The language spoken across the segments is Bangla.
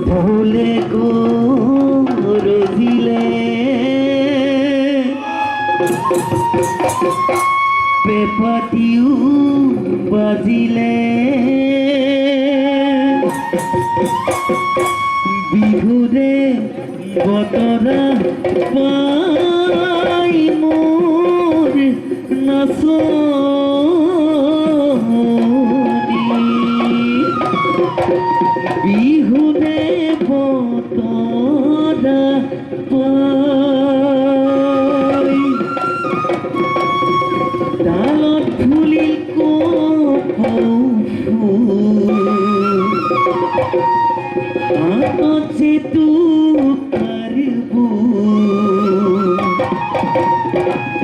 ভুলে গো রজিলে পেপাটিও বাজিলে বিহুরে বতরা পাই মোর নাচনি বিহুরে বতরা পাই ডালত ফুলিল হাতত যেতু পারব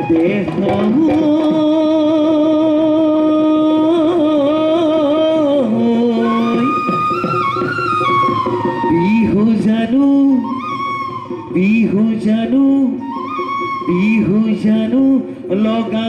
দেহ বিহু জানো বিহু জানো বিহু জানো লগা